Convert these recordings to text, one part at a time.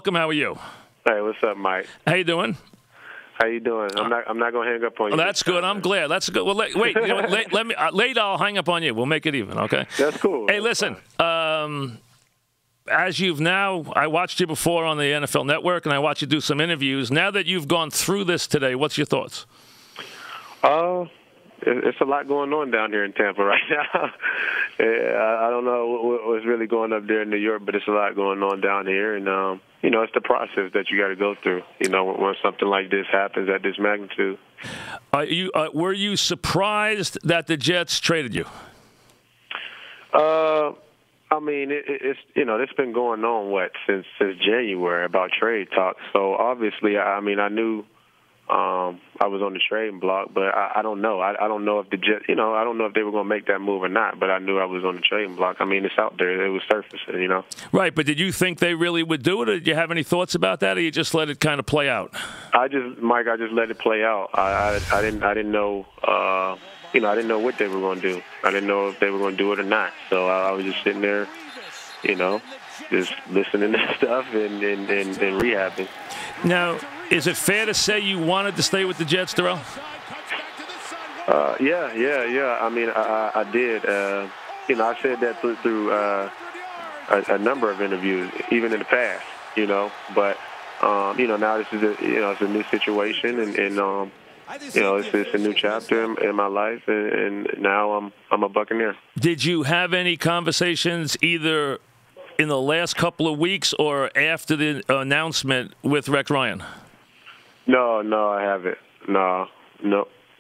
welcome. How are you? Hey, what's up, Mike? How you doing? How you doing? I'm not going to hang up on you. Well, that's good. I'm glad. That's good. Well, wait. You know, let me later. I'll hang up on you. We'll make it even. Okay. That's cool. Hey, listen. As I watched you before on the NFL Network, and I watched you do some interviews. Now that you've gone through this today, what's your thoughts? It's a lot going on down here in Tampa right now. I don't know what's really going up there in New York, but it's a lot going on down here, and it's the process that you got to go through. When something like this happens at this magnitude. Were you surprised that the Jets traded you? I mean, it's been going on since January about trade talks. So obviously, I knew I was on the trading block, but I don't know. I don't know if the Jets, I don't know if they were going to make that move or not. But I knew I was on the trading block. I mean, it's out there. It was surfacing, Right, but did you think they really would do it, or did you have any thoughts about that, or you just let it kind of play out? Mike, I just let it play out. I didn't know. I didn't know what they were going to do. I didn't know if they were going to do it or not. So I was just sitting there, just listening to stuff and rehabbing. Now, is it fair to say you wanted to stay with the Jets, Darrelle? Yeah. I mean, I did. I said that through a number of interviews, even in the past, But, now this is it's a new situation, and it's a new chapter in my life, and now I'm a Buccaneer. Did you have any conversations either in the last couple of weeks or after the announcement with Rex Ryan? No, I haven't. No.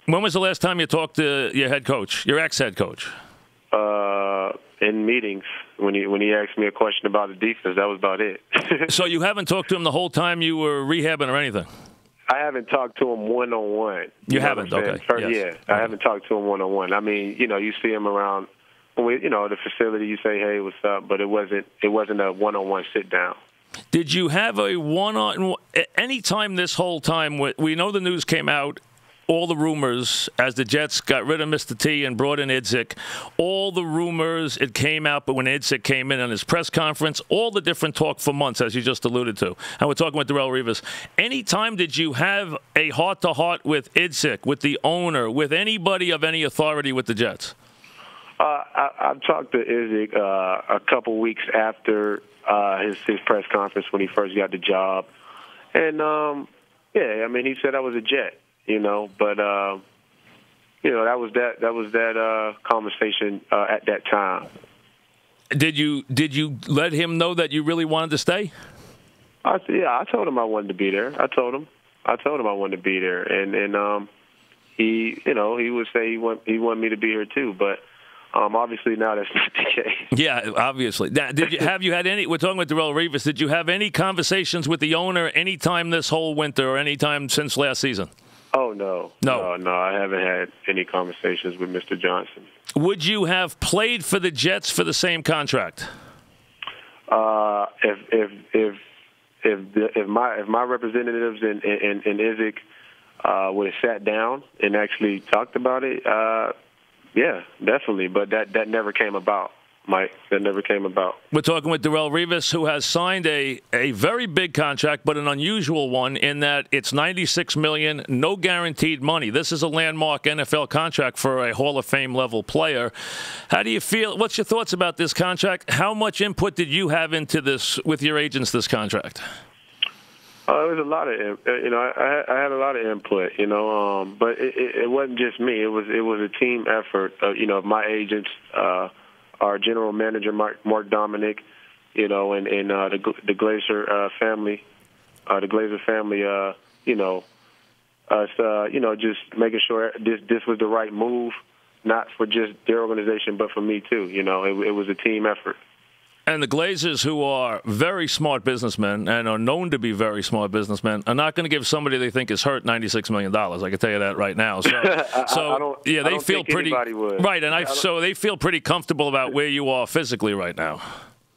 When was the last time you talked to your head coach, your ex-head coach? In meetings, when he asked me a question about the defense, that was about it. So you haven't talked to him the whole time you were rehabbing or anything? I haven't talked to him one-on-one. You haven't? Okay. Yes. I haven't talked to him one-on-one. I mean, you see him around, the facility. You say, "Hey, what's up?" But it wasn't a one-on-one sit-down. Did you have a one-on any time this whole time? We know the news came out. All the rumors, as the Jets got rid of Mr. T and brought in Idzik, all the rumors, it came out, but when Idzik came in on his press conference, all the different talk for months, as you just alluded to. And we're talking with Darrelle Revis. Any time did you have a heart-to-heart with Idzik, with the owner, with anybody of any authority with the Jets? I've talked to Idzik a couple weeks after his press conference when he first got the job. And, he said I was a Jet. But that was that conversation at that time. Did you let him know that you really wanted to stay? I told him I wanted to be there. I told him I wanted to be there, and he would say he wanted me to be here too, but. Obviously, now that's not the case. Yeah, obviously. Have you had any? We're talking with Darrelle Revis. Did you have any conversations with the owner any time this whole winter or any time since last season? Oh, no. I haven't had any conversations with Mr. Johnson. Would you have played for the Jets for the same contract? If my representatives and Idzik would have sat down and actually talked about it, yeah, definitely. But that never came about. Mike, that never came about. We're talking with Darrelle Revis, who has signed a very big contract, but an unusual one in that it's $96 million, no guaranteed money. This is a landmark NFL contract for a Hall of Fame level player. How do you feel? What's your thoughts about this contract? How much input did you have into this with your agents? This contract? It was a lot of, I had a lot of input, but it wasn't just me. It was a team effort. My agents. Our general manager, Mark Dominic, and the Glazer family, us, just making sure this was the right move, not for just their organization, but for me too. It was a team effort. And the Glazers, who are very smart businessmen and are known to be very smart businessmen, are not going to give somebody they think is hurt $96 million. I can tell you that right now. So, they feel pretty right, and so they feel pretty comfortable about where you are physically right now.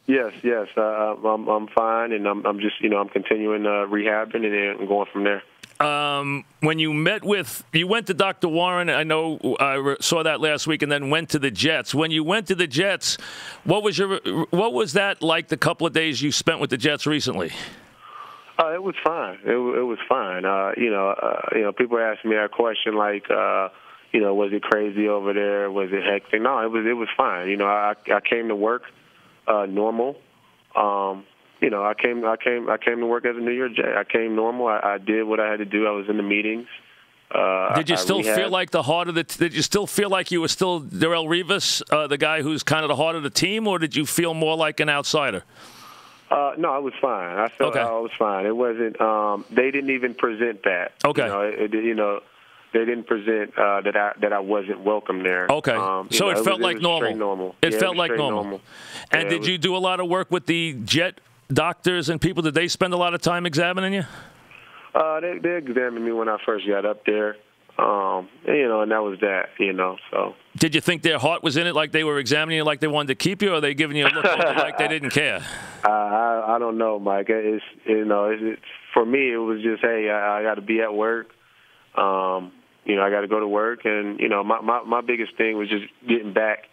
Yes. I'm fine, and I'm just I'm continuing rehabbing and going from there. When you went to Dr. Warren, I know I saw that last week, and then went to the Jets. When you went to the Jets, what was that like the couple of days you spent with the Jets recently? It was fine. It was fine. People ask me a question like, was it crazy over there? Was it hectic? No, it was fine. I came to work normal. I came to work as a New York Jet. I came normal. I did what I had to do. I was in the meetings. Did you still feel like the heart of the? Did you still feel like you were still Darrelle Revis, the guy who's kind of the heart of the team, or did you feel more like an outsider? No, I was fine. I felt I was fine. It wasn't. They didn't even present that. Okay. They didn't present that I wasn't welcome there. Okay. So it felt like normal. It felt like normal. And did you do a lot of work with the Jet doctors and people? Did they spend a lot of time examining you? They examined me when I first got up there. And that was that, so. Did you think their heart was in it, like they were examining you like they wanted to keep you, or are they giving you a look like they didn't care? I don't know, Mike. For me, it was just, hey, I got to be at work. I got to go to work. And, my biggest thing was just getting back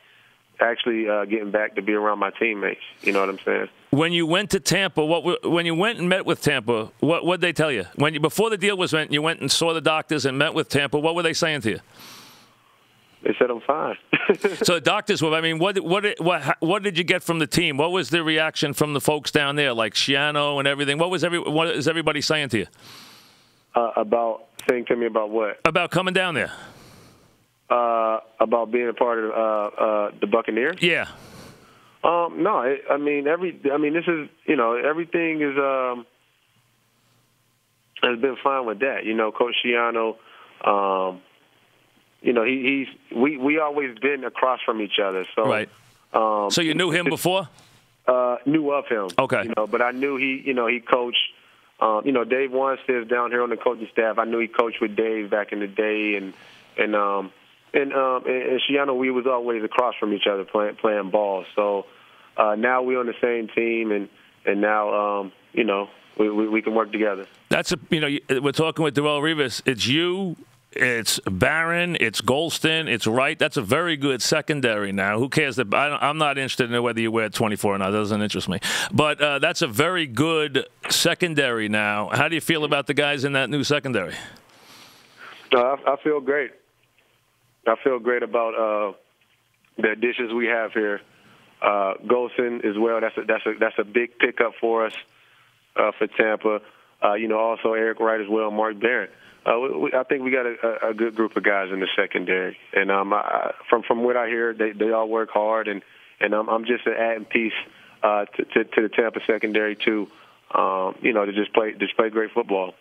to be around my teammates. You know what I'm saying? When you went to Tampa, when you went and met with Tampa, what did they tell you? Before the deal was made, you went and saw the doctors and met with Tampa. What were they saying to you? They said I'm fine. So the doctors were. I mean, what did you get from the team? What was the reaction from the folks down there, like Schiano and everything? What is everybody saying to you? Saying to me about what? About coming down there. About being a part of the Buccaneers? Yeah. No, this is, everything is has been fine with that. Coach Schiano, we always been across from each other. So right. So you knew him before? Knew of him. Okay. But I knew he coached. Dave Wanstead's down here on the coaching staff. I knew he coached with Dave back in the day, and Schiano, we was always across from each other playing ball. So now we're on the same team, and now we can work together. We're talking with Darrelle Revis. It's you, it's Barron, it's Golston, it's Wright. That's a very good secondary now. Who cares? I'm not interested in whether you wear 24 or not. That doesn't interest me. But that's a very good secondary now. How do you feel about the guys in that new secondary? I feel great. I feel great about the additions we have here. Golston as well. That's a big pickup for us for Tampa. Also Eric Wright as well, Mark Barron. I think we got a good group of guys in the secondary, and from what I hear, they all work hard, and I'm just an adding piece to the Tampa secondary too. To just play great football.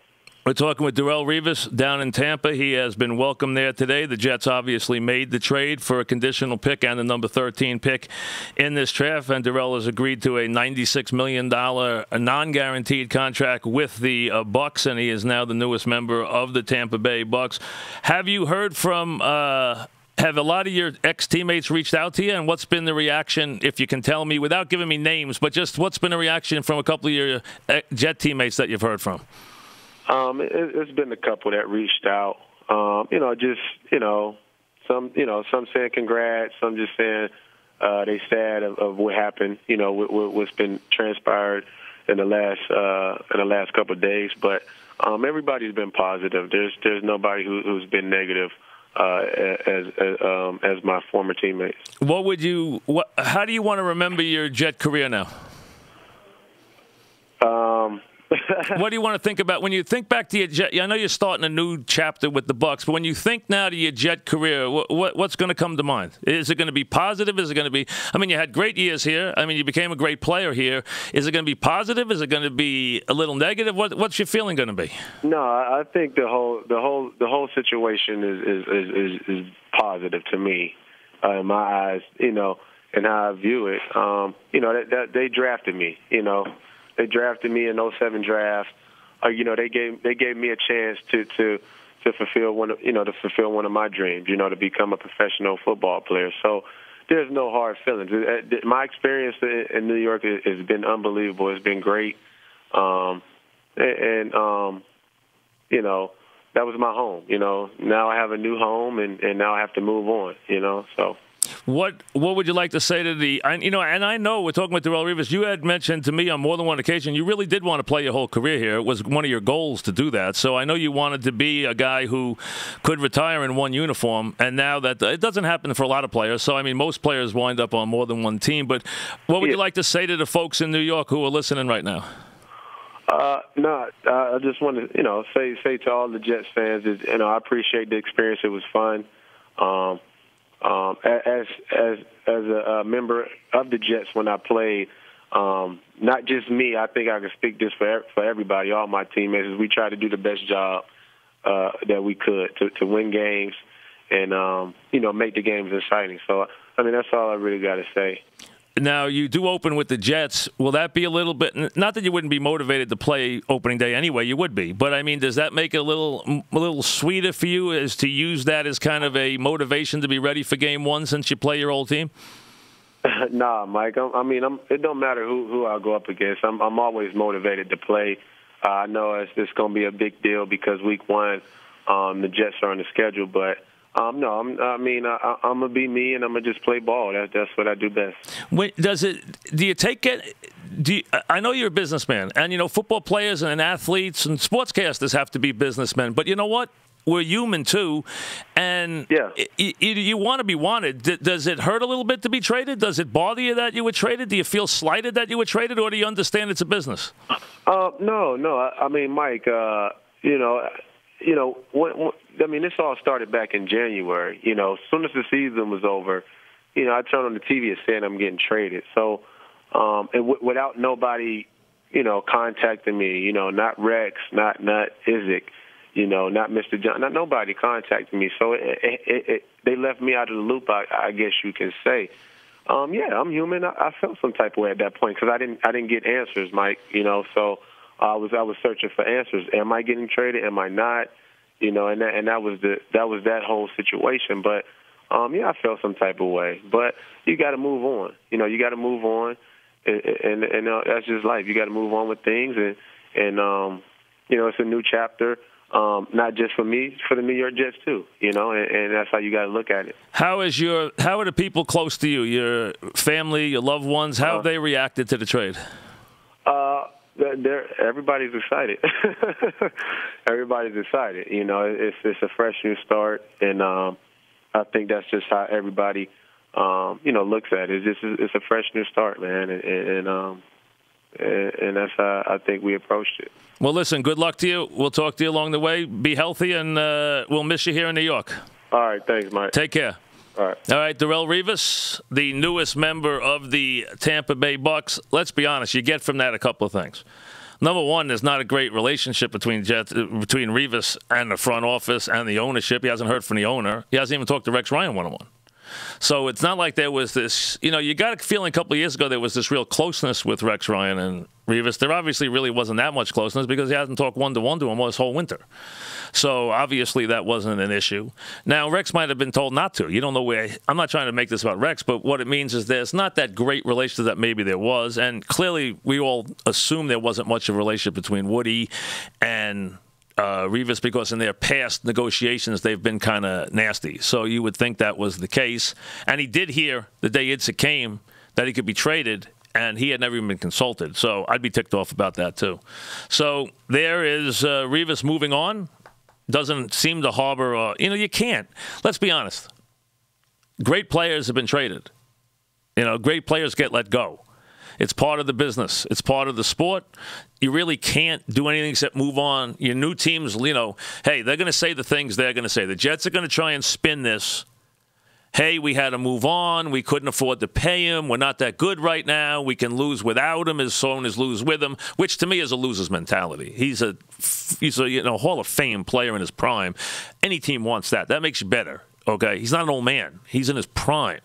We're talking with Darrelle Revis down in Tampa. He has been welcomed there today. The Jets obviously made the trade for a conditional pick and the number 13 pick in this draft, and Darrelle has agreed to a $96 million non-guaranteed contract with the Bucs, and he is now the newest member of the Tampa Bay Bucs. Have you heard from have a lot of your ex-teammates reached out to you, and what's been the reaction, if you can tell me, without giving me names, but just what's been the reaction from a couple of your Jet teammates that you've heard from? It's been a couple that reached out. Some saying congrats, some just saying they sad of what happened. What's been transpired in the last couple of days. But everybody's been positive. There's nobody who's been negative as my former teammates. How do you want to remember your Jet career now? What do you want to think about when you think back to your Jet? I know you're starting a new chapter with the Bucs, but when you think now to your Jet career, what's going to come to mind? Is it going to be positive? Is it going to be? I mean, you had great years here. I mean, you became a great player here. Is it going to be positive? Is it going to be a little negative? What's your feeling going to be? No, I think the whole situation is positive to me, in my eyes. And how I view it. That they drafted me. They drafted me in 07 draft. They gave me a chance to fulfill one of my dreams. To become a professional football player. So there's no hard feelings. My experience in New York has been unbelievable. It's been great. That was my home. Now I have a new home, and now I have to move on. So. What would you like to say to the? And I know we're talking with Darrelle Revis. You had mentioned to me on more than one occasion you really did want to play your whole career here. It was one of your goals to do that. So I know you wanted to be a guy who could retire in one uniform. And now that it doesn't happen for a lot of players. So I mean, most players wind up on more than one team. But what would you like to say to the folks in New York who are listening right now? No, I just want to say to all the Jets fans is I appreciate the experience. It was fun. As a member of the Jets when I played, not just me, I think I can speak this for everybody, all my teammates, is we tried to do the best job that we could to win games and, make the games exciting. So, I mean, that's all I really got to say. Now, you do open with the Jets. Will that be a little bit – not that you wouldn't be motivated to play opening day anyway, you would be. But, I mean, does that make it a little sweeter for you as to use that as kind of a motivation to be ready for game one since you play your old team? Nah, Mike. It don't matter who I go up against. I'm always motivated to play. I know it's going to be a big deal because week one the Jets are on the schedule, but – I'm gonna be me, and I'm gonna just play ball. That's what I do best. I know you're a businessman, and football players and athletes and sportscasters have to be businessmen. But you know what? We're human too, and you want to be wanted. Does it hurt a little bit to be traded? Does it bother you that you were traded? Do you feel slighted that you were traded, or do you understand it's a business? No. I mean, Mike. This all started back in January. As soon as the season was over, I turned on the TV and said I'm getting traded. So, without nobody, contacting me, not Rex, not Izzik, not Mr. John, not nobody contacted me. So they left me out of the loop, I guess you can say. I'm human. I felt some type of way at that point because I didn't get answers, Mike. So I was searching for answers. Am I getting traded? Am I not? And that was that whole situation. But I felt some type of way. But you got to move on. You got to move on, and that's just life. You got to move on with things, and it's a new chapter. Not just for me, for the New York Jets too. And that's how you got to look at it. How are the people close to you, your family, your loved ones? How have they reacted to the trade? Everybody's excited. Everybody's excited. It's a fresh new start, and I think that's just how everybody, looks at it. It's a fresh new start, man, and that's how I think we approached it. Well, listen, good luck to you. We'll talk to you along the way. Be healthy, and we'll miss you here in New York. All right, thanks, Mike. Take care. All right, Darrelle Revis, the newest member of the Tampa Bay Bucs. Let's be honest, you get from that a couple of things. Number one, there's not a great relationship between Revis and the front office and the ownership. He hasn't heard from the owner. He hasn't even talked to Rex Ryan one-on-one. So it's not like there was this, you got a feeling a couple of years ago there was this real closeness with Rex Ryan and Revis. There obviously really wasn't that much closeness because he hasn't talked one-to-one to him all this whole winter. So obviously that wasn't an issue. Now, Rex might have been told not to. You don't know where. I'm not trying to make this about Rex, but what it means is there's not that great relationship that maybe there was. And clearly we all assume there wasn't much of a relationship between Woody and Revis because in their past negotiations they've been kind of nasty. So you would think that was the case. And he did hear the day Itzik came that he could be traded, and he had never even been consulted. So I'd be ticked off about that too. So there is Revis moving on. Doesn't seem to harbor, you can't. Let's be honest. Great players have been traded. Great players get let go. It's part of the business. It's part of the sport. You really can't do anything except move on. Your new teams, hey, they're going to say the things they're going to say. The Jets are going to try and spin this. Hey, we had to move on. We couldn't afford to pay him. We're not that good right now. We can lose without him as soon as lose with him, which to me is a loser's mentality. He's a Hall of Fame player in his prime. Any team wants that. That makes you better, okay? He's not an old man. He's in his prime,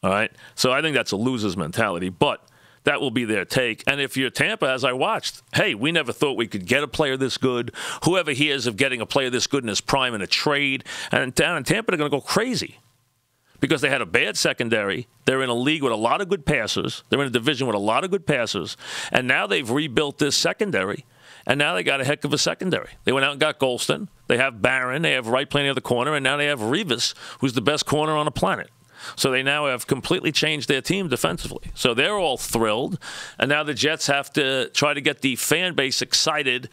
all right? So I think that's a loser's mentality, but that will be their take. And if you're Tampa, as I watched, hey, we never thought we could get a player this good. Whoever hears of getting a player this good in his prime in a trade, and down in Tampa, they're going to go crazy. Because they had a bad secondary. They're in a league with a lot of good passers. They're in a division with a lot of good passers. And now they've rebuilt this secondary. And now they got a heck of a secondary. They went out and got Golston. They have Barron. They have Wright playing the other corner. And now they have Revis, who's the best corner on the planet. So they now have completely changed their team defensively. So they're all thrilled. And now the Jets have to try to get the fan base excited